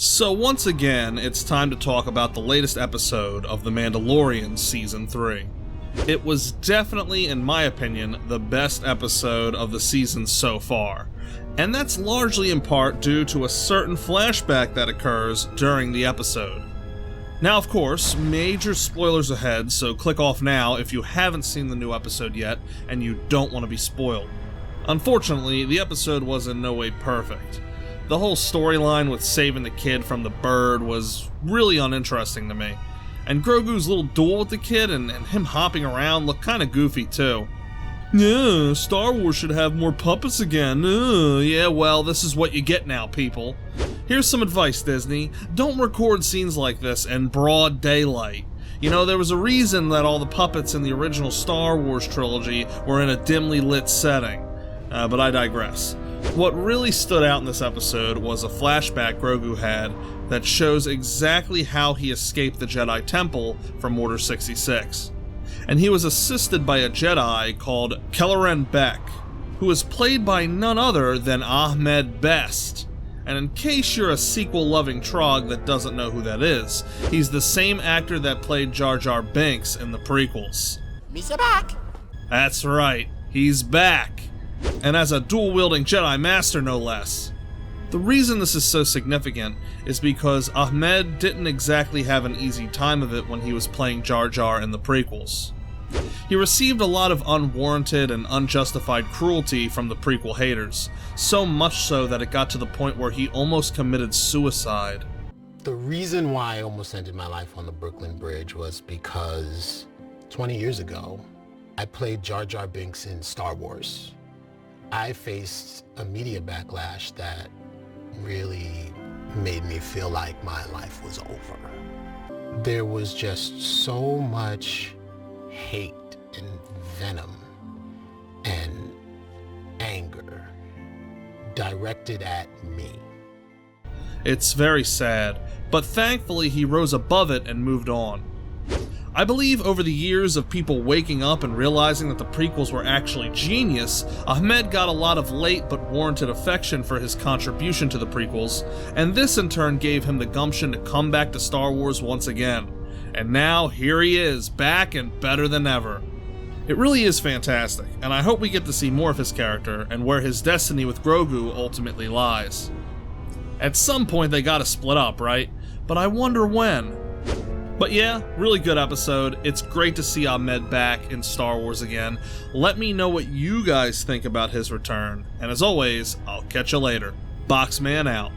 So once again, it's time to talk about the latest episode of The Mandalorian Season 3. It was definitely, in my opinion, the best episode of the season so far, and that's largely in part due to a certain flashback that occurs during the episode. Now, of course, major spoilers ahead, so click off now if you haven't seen the new episode yet and you don't want to be spoiled. Unfortunately, the episode was in no way perfect. The whole storyline with saving the kid from the bird was really uninteresting to me. And Grogu's little duel with the kid and him hopping around looked kinda goofy too. Yeah, Star Wars should have more puppets again. Yeah, well, this is what you get now, people. Here's some advice, Disney. Don't record scenes like this in broad daylight. You know, there was a reason that all the puppets in the original Star Wars trilogy were in a dimly lit setting. But I digress. What really stood out in this episode was a flashback Grogu had that shows exactly how he escaped the Jedi Temple from Order 66. And he was assisted by a Jedi called ℂℍ𝔸℉𝔼𝕃, who is played by none other than Ahmed Best. And in case you're a sequel-loving trog that doesn't know who that is, he's the same actor that played Jar Jar Binks in the prequels. Misa back! That's right, he's back! And as a dual-wielding Jedi Master, no less. The reason this is so significant is because Ahmed didn't exactly have an easy time of it when he was playing Jar Jar in the prequels. He received a lot of unwarranted and unjustified cruelty from the prequel haters, so much so that it got to the point where he almost committed suicide. The reason why I almost ended my life on the Brooklyn Bridge was because 20 years ago, I played Jar Jar Binks in Star Wars. I faced a media backlash that really made me feel like my life was over. There was just so much hate and venom and anger directed at me. It's very sad, but thankfully he rose above it and moved on. I believe over the years of people waking up and realizing that the prequels were actually genius, Ahmed got a lot of late but warranted affection for his contribution to the prequels, and this in turn gave him the gumption to come back to Star Wars once again. And now here he is, back and better than ever. It really is fantastic, and I hope we get to see more of his character and where his destiny with Grogu ultimately lies. At some point they gotta split up, right? But I wonder when. But yeah, really good episode. It's great to see Ahmed back in Star Wars again. Let me know what you guys think about his return. And as always, I'll catch you later. Boxman out.